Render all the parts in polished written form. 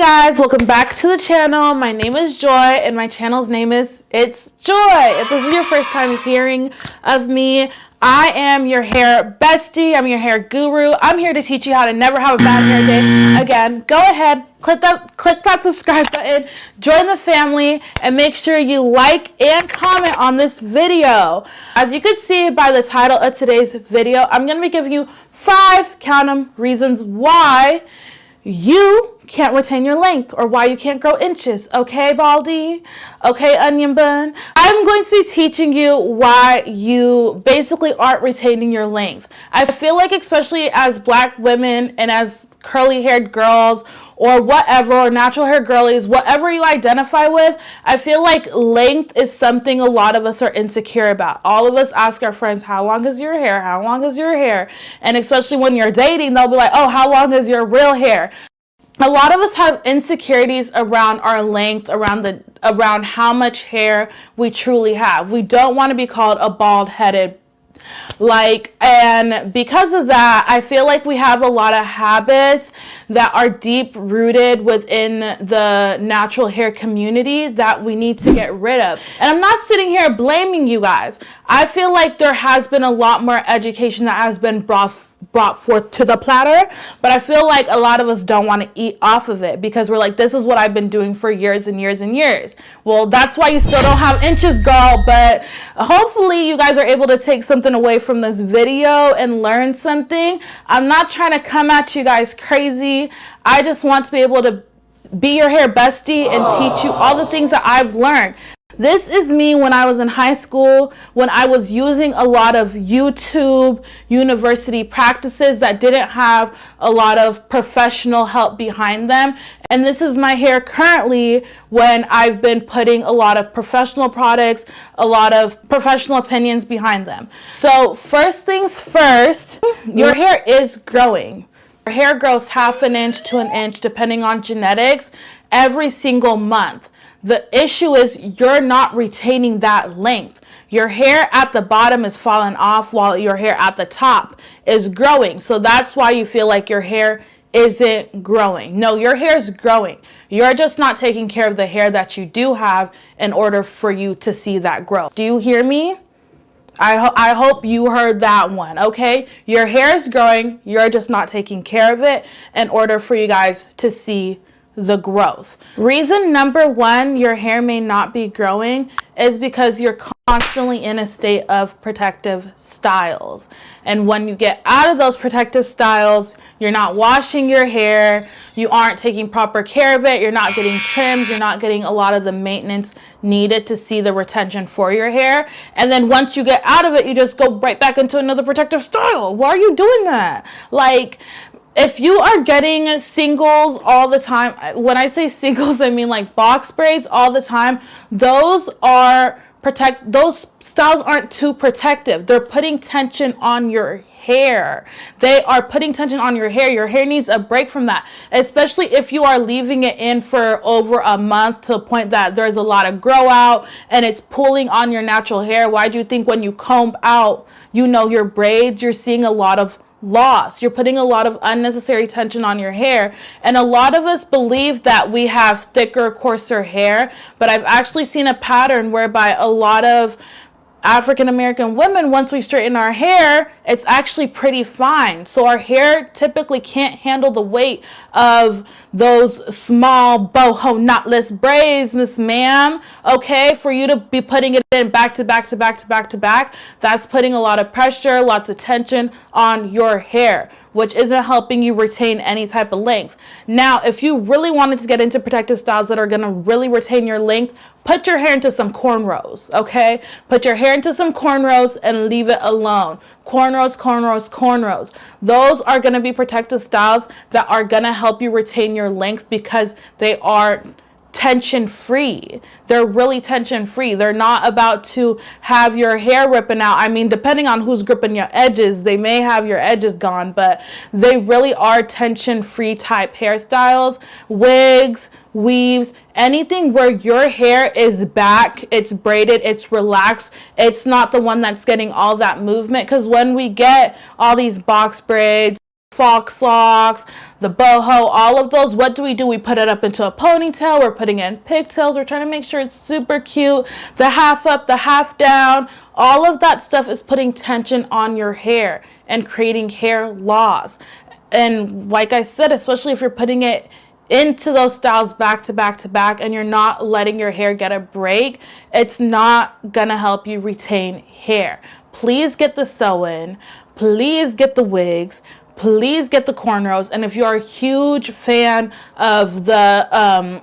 Hi guys, welcome back to the channel. My name is Joy and my channel's name is It's Joy. If this is your first time hearing of me, I am your hair bestie. I'm your hair guru. I'm here to teach you how to never have a bad hair day again. Go ahead, click that subscribe button, join the family, and make sure you like and comment on this video. As you can see by the title of today's video, I'm going to be giving you 5, count 'em, reasons why you can't retain your length or why you can't grow inches. Okay, Baldy? Okay, Onion Bun? I'm going to be teaching you why you basically aren't retaining your length. I feel like especially as black women and as curly haired girls or whatever, or natural hair girlies, whatever you identify with, I feel like length is something a lot of us are insecure about. All of us ask our friends, how long is your hair? How long is your hair? And especially when you're dating, they'll be like, oh, how long is your real hair? A lot of us have insecurities around our length, around how much hair we truly have. We don't want to be called a bald-headed and because of that, I feel like we have a lot of habits that are deep rooted within the natural hair community that we need to get rid of. And I'm not sitting here blaming you guys. I feel like there has been a lot more education that has been brought forth to the platter, but I feel like a lot of us don't want to eat off of it because we're like, this is what I've been doing for years and years and years. Well, that's why you still don't have inches, girl, but hopefully you guys are able to take something away from this video and learn something. I'm not trying to come at you guys crazy. I just want to be able to be your hair bestie and teach you all the things that I've learned. This is me when I was in high school, when I was using a lot of YouTube university practices that didn't have a lot of professional help behind them. And this is my hair currently when I've been putting a lot of professional products, a lot of professional opinions behind them. So first things first, your hair is growing. Your hair grows ½ an inch to an inch depending on genetics every single month. The issue is you're not retaining that length. Your hair at the bottom is falling off while your hair at the top is growing. So that's why you feel like your hair isn't growing. No, your hair is growing. You're just not taking care of the hair that you do have in order for you to see that growth. Do you hear me? I hope you heard that one, okay? Your hair is growing. You're just not taking care of it in order for you guys to see the growth. Reason number 1 your hair may not be growing is because you're constantly in a state of protective styles. And when you get out of those protective styles, you're not washing your hair, you aren't taking proper care of it, you're not getting trims, you're not getting a lot of the maintenance needed to see the retention for your hair. And then once you get out of it, you just go right back into another protective style. Why are you doing that? like If you are getting singles all the time, when I say singles, I mean like box braids all the time, those styles aren't too protective. They're putting tension on your hair. They are putting tension on your hair. Your hair needs a break from that, especially if you are leaving it in for over a month to the point that there's a lot of grow out and it's pulling on your natural hair. Why do you think when you comb out, your braids, you're seeing a lot of loss? You're putting a lot of unnecessary tension on your hair. And a lot of us believe that we have thicker, coarser hair, but I've actually seen a pattern whereby a lot of African American women, once we straighten our hair, it's actually pretty fine. So our hair typically can't handle the weight of those small boho knotless braids, Miss Ma'am. Okay, for you to be putting it in back to back to back to back to back, that's putting a lot of pressure, lots of tension on your hair, which isn't helping you retain any type of length. Now, if you really wanted to get into protective styles that are going to really retain your length, put your hair into some cornrows, okay? Put your hair into some cornrows and leave it alone. Cornrows, cornrows, cornrows. Those are going to be protective styles that are going to help you retain your length because they are tension free. They're really tension free. They're not about to have your hair ripping out. I mean, depending on who's gripping your edges, they may have your edges gone, but they really are tension free type hairstyles. Wigs, weaves, anything where your hair is back, it's braided, it's relaxed, it's not the one that's getting all that movement. Because when we get all these box braids, fox locks, the boho, all of those, what do? We put it up into a ponytail. We're putting in pigtails. We're trying to make sure it's super cute. The half up, the half down, all of that stuff is putting tension on your hair and creating hair loss. And like I said, especially if you're putting it into those styles back to back to back and you're not letting your hair get a break, it's not gonna help you retain hair. Please get the sew-in. Please get the wigs. Please get the cornrows. And if you're a huge fan of the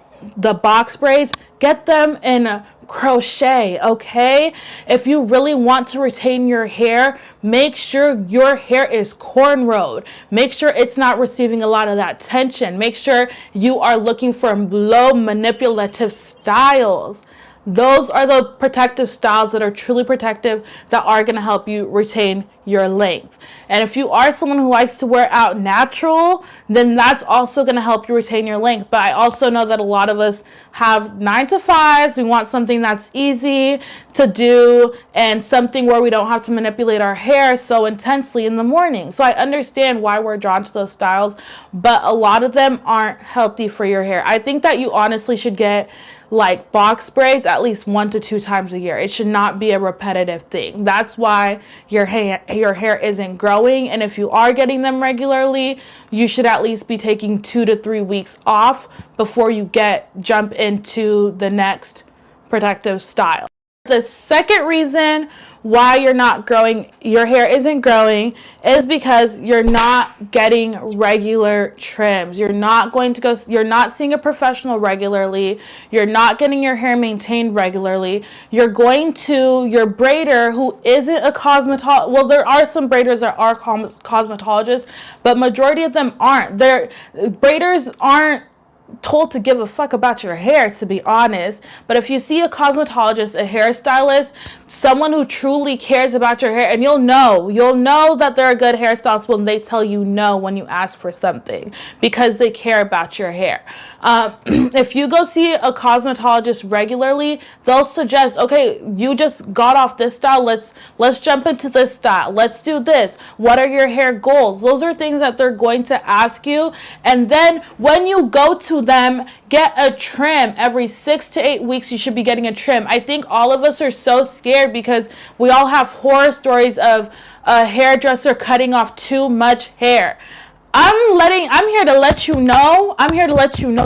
box braids, get them in crochet, okay? If you really want to retain your hair, make sure your hair is cornrowed. Make sure it's not receiving a lot of that tension. Make sure you are looking for low manipulative styles. Those are the protective styles that are truly protective, that are going to help you retain your length. And if you are someone who likes to wear out natural, then that's also going to help you retain your length. But I also know that a lot of us have 9 to 5s. We want something that's easy to do and something where we don't have to manipulate our hair so intensely in the morning. So I understand why we're drawn to those styles, but a lot of them aren't healthy for your hair. I think that you honestly should get like box braids at least 1 to 2 times a year. It should not be a repetitive thing. That's why your hair isn't growing. And if you are getting them regularly, you should at least be taking 2 to 3 weeks off before you jump into the next protective style. The second reason why your hair isn't growing is because you're not getting regular trims. You're not seeing a professional regularly. You're not getting your hair maintained regularly. You're going to your braider who isn't a cosmetologist. Well, there are some braiders that are cosmetologists, but majority of them aren't. Braiders aren't told to give a fuck about your hair, to be honest. But if you see a cosmetologist, a hairstylist, someone who truly cares about your hair, and you'll know that they're a good hairstylist when they tell you no when you ask for something, because they care about your hair. If you go see a cosmetologist regularly, they'll suggest, okay, you just got off this style, let's jump into this style, let's do this, what are your hair goals? Those are things that they're going to ask you. And then when you go to them, get a trim. Every 6 to 8 weeks you should be getting a trim. I think all of us are so scared because we all have horror stories of a hairdresser cutting off too much hair. I'm here to let you know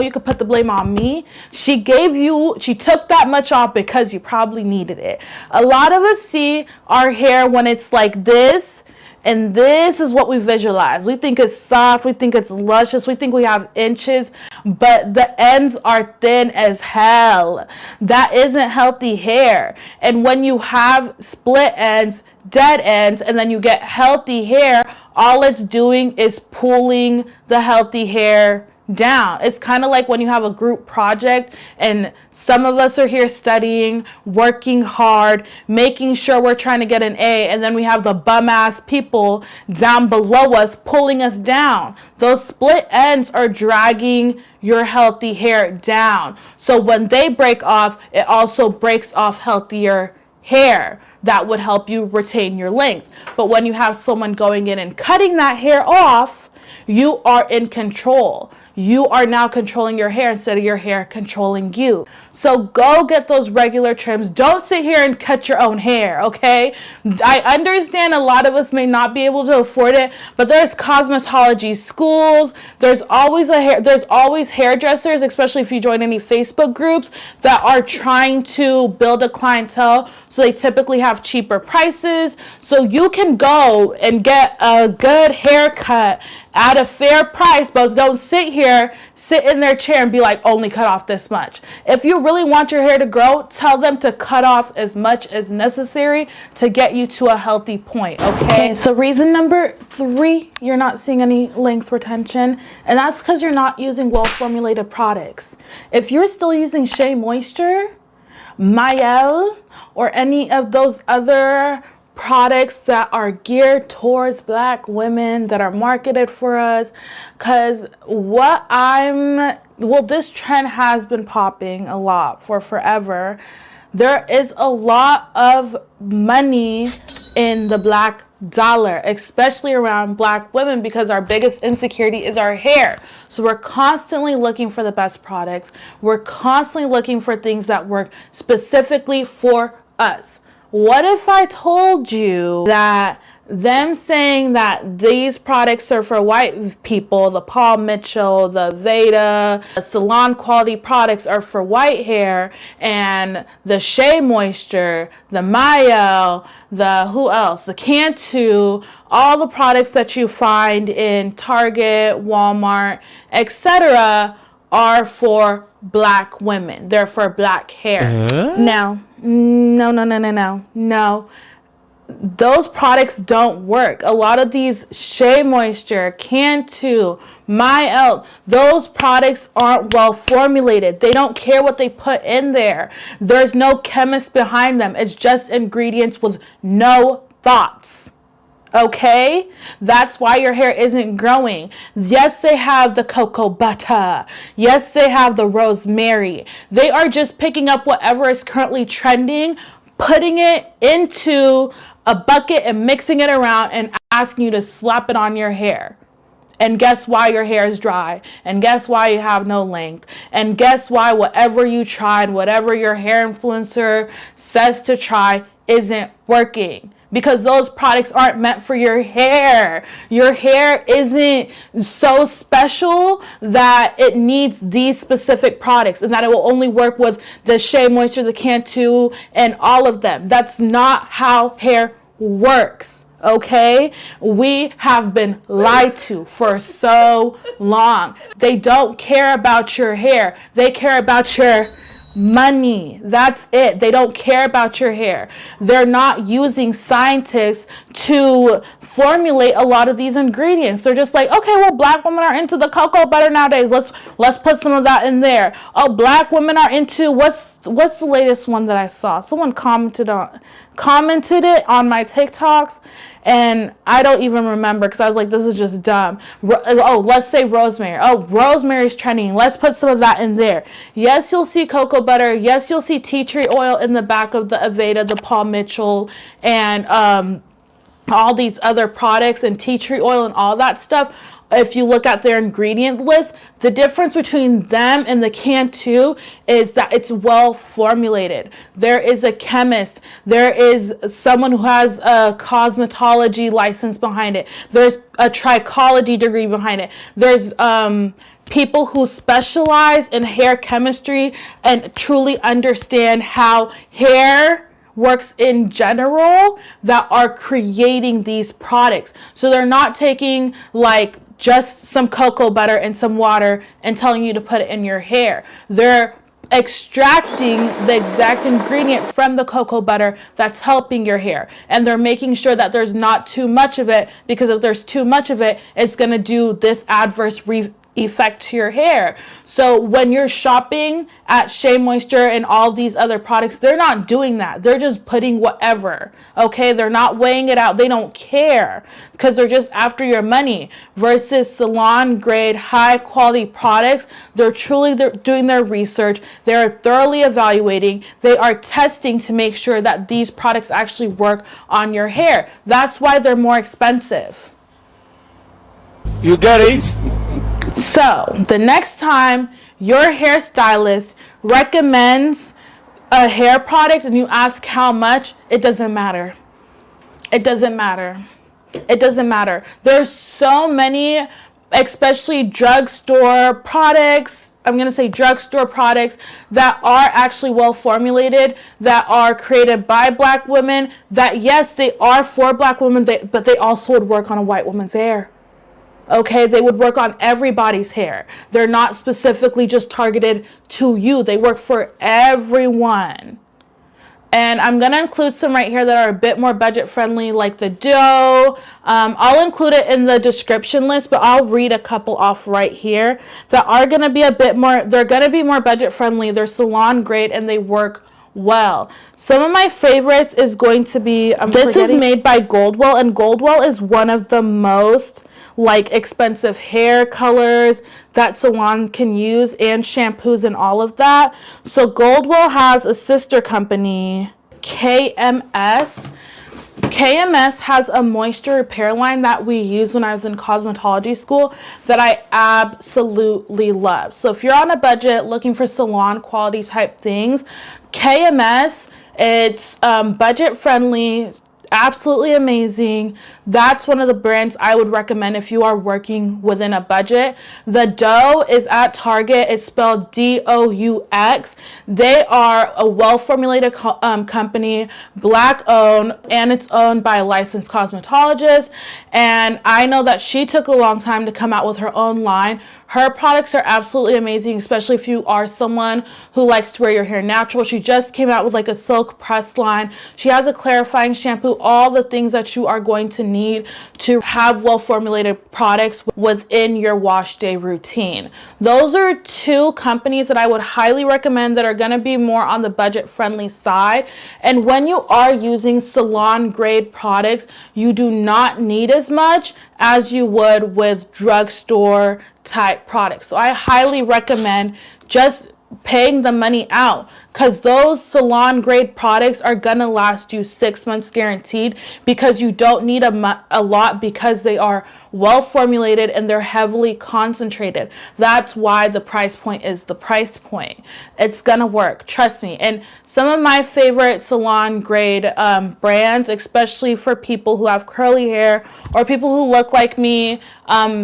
you could put the blame on me. She took that much off because you probably needed it. A lot of us see our hair when it's like this, and this is what we visualize. We think it's soft, we think it's luscious, we think we have inches, but the ends are thin as hell. That isn't healthy hair. And when you have split ends, dead ends, and then you get healthy hair, all it's doing is pulling the healthy hair down. It's kind of like when you have a group project and some of us are here studying, working hard, making sure we're trying to get an A, and then we have the bum ass people down below us pulling us down. Those split ends are dragging your healthy hair down. So when they break off, it also breaks off healthier hair that would help you retain your length. But when you have someone going in and cutting that hair off, you are in control. You are now controlling your hair instead of your hair controlling you. So go get those regular trims. Don't sit here and cut your own hair, okay? I understand a lot of us may not be able to afford it, but there's cosmetology schools. There's always hairdressers, especially if you join any Facebook groups, that are trying to build a clientele. So they typically have cheaper prices. So you can go and get a good haircut at a fair price, but don't sit in their chair and be like, only cut off this much. If you really want your hair to grow, tell them to cut off as much as necessary to get you to a healthy point, okay? So reason number 3, you're not seeing any length retention, and that's because you're not using well-formulated products. If you're still using Shea Moisture, Mayel, or any of those other products that are geared towards Black women that are marketed for us, because this trend has been popping a lot for forever. There is a lot of money in the black dollar, especially around black women, because our biggest insecurity is our hair. So we're constantly looking for the best products. We're constantly looking for things that work specifically for us. What if I told you that them saying that these products are for white people, the Paul Mitchell, the Veda, the Salon quality products are for white hair, and the Shea Moisture, the Mayo, the who else, the Cantu, all the products that you find in Target, Walmart, etc. are for black women. They're for black hair. Now, no. Those products don't work. A lot of these Shea Moisture, Cantu, My, those products aren't well formulated. They don't care what they put in there. There's no chemist behind them. It's just ingredients with no thoughts. Okay? That's why your hair isn't growing. Yes, they have the cocoa butter. Yes, they have the rosemary. They are just picking up whatever is currently trending, putting it into a bucket and mixing it around and asking you to slap it on your hair. And guess why your hair is dry? And guess why you have no length? And guess why whatever you tried, whatever your hair influencer says to try isn't working? Because those products aren't meant for your hair. Your hair isn't so special that it needs these specific products and that it will only work with the Shea Moisture, the Cantu, and all of them. That's not how hair works. Okay? We have been lied to for so long. They don't care about your hair. They care about your money. That's it. They don't care about your hair. They're not using scientists to formulate a lot of these ingredients. They're just like, okay, well, black women are into the cocoa butter nowadays. Let's put some of that in there. Oh, black women are into what's the latest one that I saw? Someone commented it on my TikToks, and I don't even remember because I was like, this is just dumb. Let's say rosemary. Oh, rosemary's trending. Let's put some of that in there. Yes, you'll see cocoa butter. Yes, you'll see tea tree oil in the back of the Aveda, the Paul Mitchell, and all these other products, and tea tree oil and all that stuff. If you look at their ingredient list, the difference between them and the Cantu is that it's well formulated. There is a chemist. There is someone who has a cosmetology license behind it. There's a trichology degree behind it. There's people who specialize in hair chemistry and truly understand how hair works in general that are creating these products. So they're not taking like just some cocoa butter and some water and telling you to put it in your hair. They're extracting the exact ingredient from the cocoa butter that's helping your hair, and they're making sure that there's not too much of it, because if there's too much of it, it's going to do this adverse effect to your hair. So when you're shopping at Shea Moisture and all these other products, they're not doing that. They're just putting whatever. Okay, they're not weighing it out. They don't care because they're just after your money. Versus salon grade high quality products, they're doing their research. They're thoroughly evaluating. They are testing to make sure that these products actually work on your hair. That's why they're more expensive. You get it? So the next time your hairstylist recommends a hair product and you ask how much, it doesn't matter. It doesn't matter. It doesn't matter. There's so many, especially drugstore products, I'm going to say drugstore products that are actually well formulated, that are created by black women, that yes, they are for black women, but they also would work on a white woman's hair. Okay, they would work on everybody's hair. They're not specifically just targeted to you. They work for everyone. And I'm going to include some right here that are a bit more budget friendly, like the dough. I'll include it in the description list, but I'll read a couple off right here that are going to be a bit more, they're going to be more budget friendly. They're salon grade and they work well. Some of my favorites is going to be, this is made by Goldwell, and Goldwell is one of the most like expensive hair colors that salon can use, and shampoos and all of that. So Goldwell has a sister company, KMS. KMS has a moisture repair line that we used when I was in cosmetology school that I absolutely love. So if you're on a budget looking for salon quality type things, KMS, it's budget friendly, absolutely amazing. That's one of the brands I would recommend if you are working within a budget. The Dough is at Target. It's spelled DOUX. They are a well-formulated company, Black owned, and it's owned by a licensed cosmetologist. And I know that she took a long time to come out with her own line. Her products are absolutely amazing, especially if you are someone who likes to wear your hair natural. She just came out with like a silk press line. She has a clarifying shampoo, all the things that you are going to need to have well-formulated products within your wash day routine. Those are two companies that I would highly recommend that are going to be more on the budget-friendly side. And when you are using salon-grade products, you do not need as much as you would with drugstore type products. So I highly recommend just paying the money out, because those salon grade products are gonna last you 6 months guaranteed, because you don't need a lot, because they are well formulated and they're heavily concentrated. That's why the price point is the price point. It's gonna work, trust me. And some of my favorite salon grade brands, especially for people who have curly hair or people who look like me,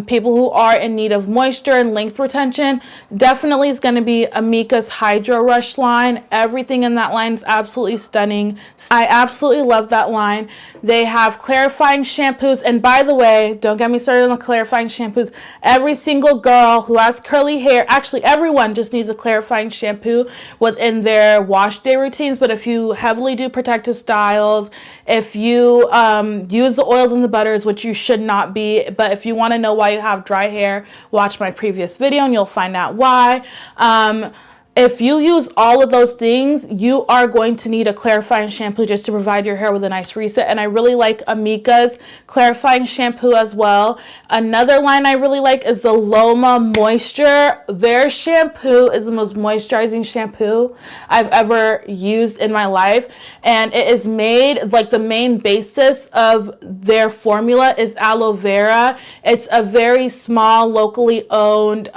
people who are in need of moisture and length retention, definitely is going to be Amika's Hydro Rush line. Everything in that line is absolutely stunning. I absolutely love that line. They have clarifying shampoos, and by the way, don't get me started on the clarifying shampoos. Every single girl who has curly hair, actually everyone, just needs a clarifying shampoo within their wash day routines. But if you heavily do protective styles, if you use the oils and the butters, which you should not be, but if you want to know why you have dry hair, watch my previous video and you'll find out why. If you use all of those things, you are going to need a clarifying shampoo just to provide your hair with a nice reset. And I really like Amika's clarifying shampoo as well. Another line I really like is the Loma Moisture. Their shampoo is the most moisturizing shampoo I've ever used in my life. And it is made, like, the main basis of their formula is aloe vera. It's a very small, locally owned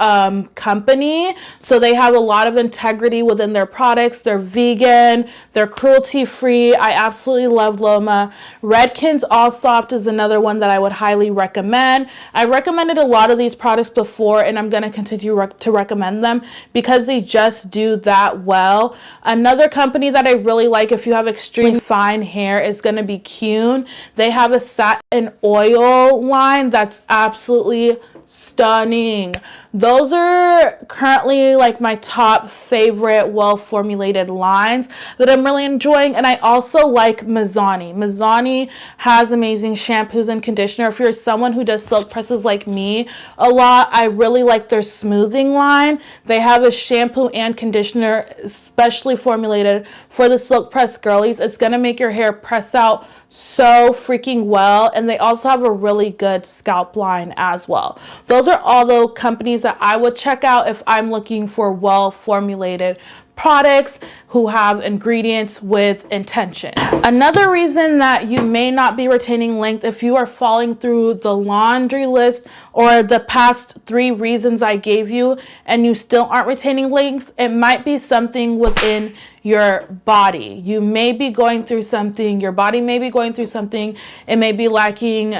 company. So they have a lot of integrity within their products. They're vegan, they're cruelty free. I absolutely love Loma. Redken's All Soft is another one that I would highly recommend. I've recommended a lot of these products before, and I'm going to continue to recommend them because they just do that well. Another company that I really like if you have extreme fine hair is going to be Kuhn. They have a satin oil line that's absolutely stunning. Those are currently like my top favorite well-formulated lines that I'm really enjoying. And I also like Mizani. Mizani has amazing shampoos and conditioner. If you're someone who does silk presses like me a lot, I really like their smoothing line. They have a shampoo and conditioner especially formulated for the silk press girlies. It's going to make your hair press out so freaking well. And they also have a really good scalp line as well. Those are all the companies that I would check out if I'm looking for well formulated products who have ingredients with intention. Another reason that you may not be retaining length, if you are falling through the laundry list or the past 3 reasons I gave you and you still aren't retaining length, it might be something within your body. You may be going through something, your body may be going through something. It may be lacking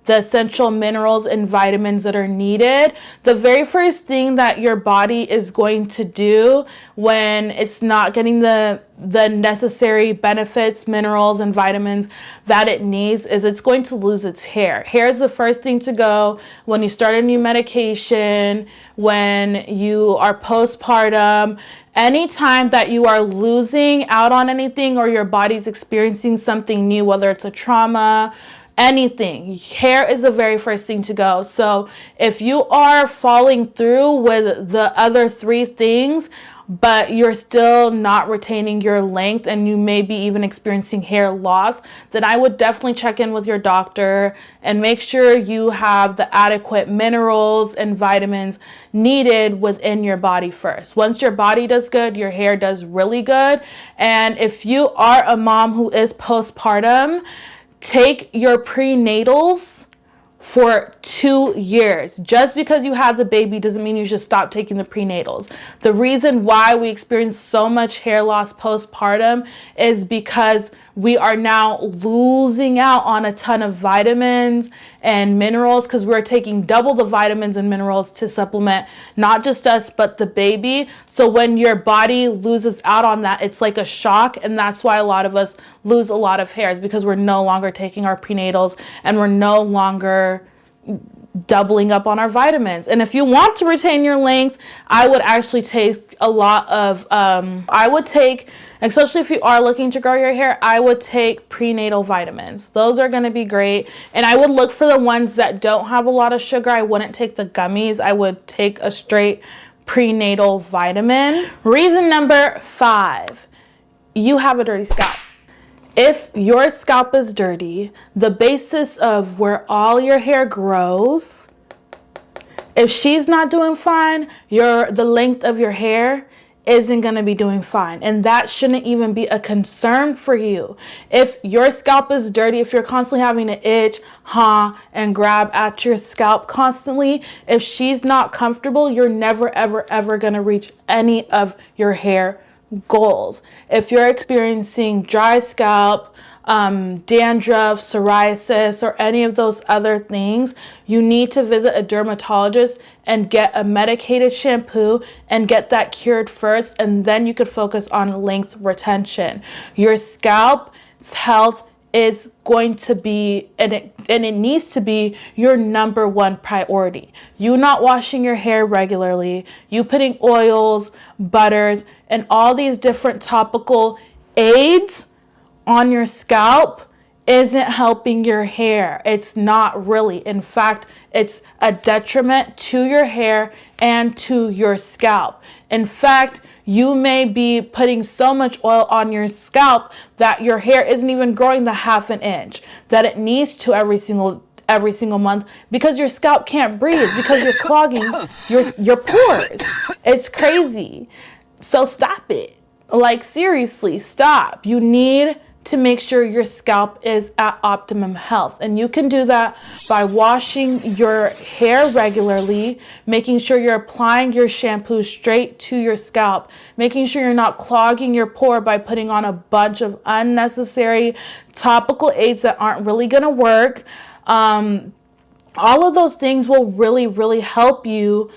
the essential minerals and vitamins that are needed. The very first thing that your body is going to do when it's not getting the necessary benefits, minerals, and vitamins that it needs is it's going to lose its hair. Hair is the first thing to go when you start a new medication, when you are postpartum. Anytime that you are losing out on anything or your body's experiencing something new, whether it's a trauma, anything, hair is the very first thing to go. So if you are falling through with the other 3 things, but you're still not retaining your length and you may be even experiencing hair loss, then I would definitely check in with your doctor and make sure you have the adequate minerals and vitamins needed within your body first. Once your body does good, your hair does really good. And if you are a mom who is postpartum, take your prenatals for 2 years. Just because you have the baby doesn't mean you should stop taking the prenatals. The reason why we experience so much hair loss postpartum is because we are now losing out on a ton of vitamins and minerals because we're taking double the vitamins and minerals to supplement not just us but the baby. So when your body loses out on that, it's like a shock, and that's why a lot of us lose a lot of hairs, because we're no longer taking our prenatals and we're no longer doubling up on our vitamins. And if you want to retain your length, I would actually take a lot of especially if you are looking to grow your hair, I would take prenatal vitamins. Those are going to be great. And I would look for the ones that don't have a lot of sugar. I wouldn't take the gummies. I would take a straight prenatal vitamin. Reason number 5, you have a dirty scalp. If your scalp is dirty, the basis of where all your hair grows, if she's not doing fine, the length of your hair isn't going to be doing fine. And that shouldn't even be a concern for you. If your scalp is dirty, if you're constantly having to itch, and grab at your scalp constantly, if she's not comfortable, you're never, ever, ever going to reach any of your hair goals. If you're experiencing dry scalp, dandruff, psoriasis, or any of those other things, you need to visit a dermatologist and get a medicated shampoo and get that cured first, and then you could focus on length retention. Your scalp's health is going to be, and it needs to be, your number one priority. You not washing your hair regularly, you putting oils, butters, and all these different topical aids on your scalp isn't helping your hair. It's not really. In fact, it's a detriment to your hair and to your scalp. In fact, you may be putting so much oil on your scalp that your hair isn't even growing the half an inch that it needs to every single month, because your scalp can't breathe, because you're clogging your pores. It's crazy. So stop it. Like, seriously, stop. You need to make sure your scalp is at optimum health. And you can do that by washing your hair regularly, making sure you're applying your shampoo straight to your scalp, making sure you're not clogging your pore by putting on a bunch of unnecessary topical aids that aren't really going to work. All of those things will really, really help you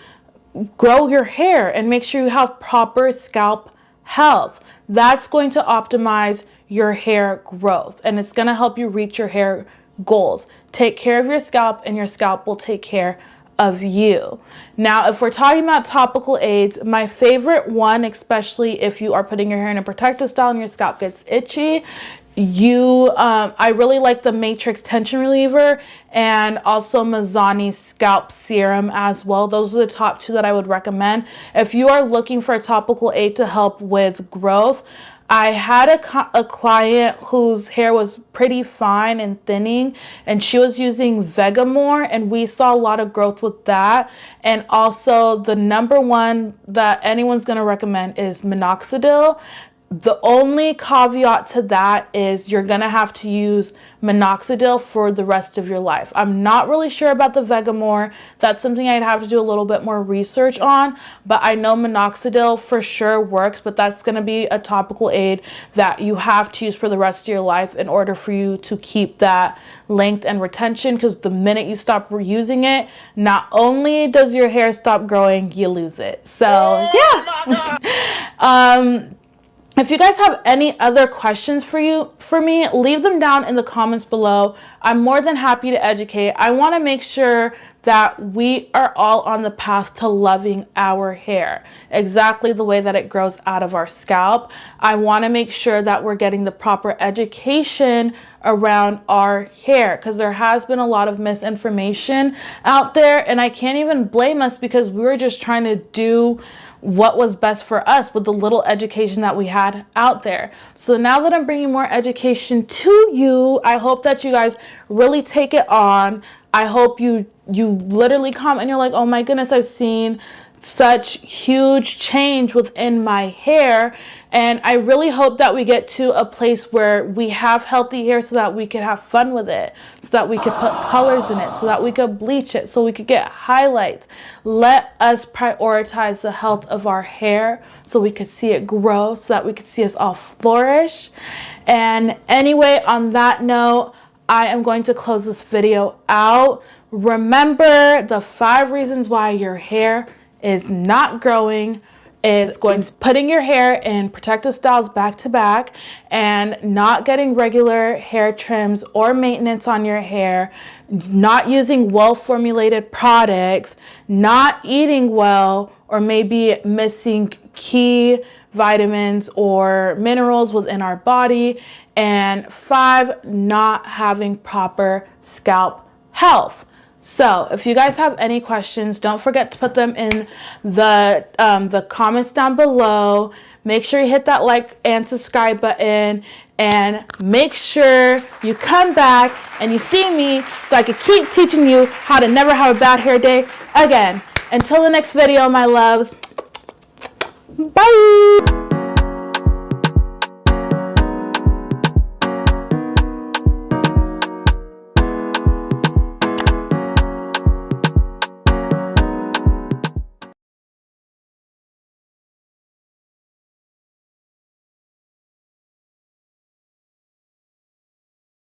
grow your hair and make sure you have proper scalp health. That's going to optimize your hair growth, and it's going to help you reach your hair goals. Take care of your scalp, and your scalp will take care of you. Now, if we're talking about topical aids, my favorite one, especially if you are putting your hair in a protective style and your scalp gets itchy, I really like the Matrix Tension Reliever and also Mazzani's Scalp Serum as well. Those are the top 2 that I would recommend. If you are looking for a topical aid to help with growth, I had a client whose hair was pretty fine and thinning, and she was using Vegamore, and we saw a lot of growth with that. And also the number one that anyone's going to recommend is minoxidil. The only caveat to that is you're going to have to use minoxidil for the rest of your life. I'm not really sure about the Vegamore. That's something I'd have to do a little bit more research on, but I know minoxidil for sure works, but that's going to be a topical aid that you have to use for the rest of your life in order for you to keep that length and retention, because the minute you stop using it, not only does your hair stop growing, you lose it. So yeah. If you guys have any other questions for me, leave them down in the comments below. I'm more than happy to educate. I want to make sure that we are all on the path to loving our hair exactly the way that it grows out of our scalp. I want to make sure that we're getting the proper education around our hair, because there has been a lot of misinformation out there, and I can't even blame us, because we're just trying to do what was best for us with the little education that we had out there. So now that I'm bringing more education to you, I hope that you guys really take it on. I hope you literally comment and you're like, oh my goodness, I've seen such huge change within my hair. And I really hope that we get to a place where we have healthy hair so that we can have fun with it, so that we could put colors in it, so that we could bleach it, so we could get highlights. Let us prioritize the health of our hair so we could see it grow, so that we could see us all flourish. And anyway, on that note, I am going to close this video out. Remember the 5 reasons why your hair is not growing is going to putting your hair in protective styles back to back, and not getting regular hair trims or maintenance on your hair, not using well formulated products, not eating well, or maybe missing key vitamins or minerals within our body, and 5, not having proper scalp health. So if you guys have any questions, don't forget to put them in the comments down below. Make sure you hit that like and subscribe button, and make sure you come back and you see me so I can keep teaching you how to never have a bad hair day again. Until the next video, my loves, bye.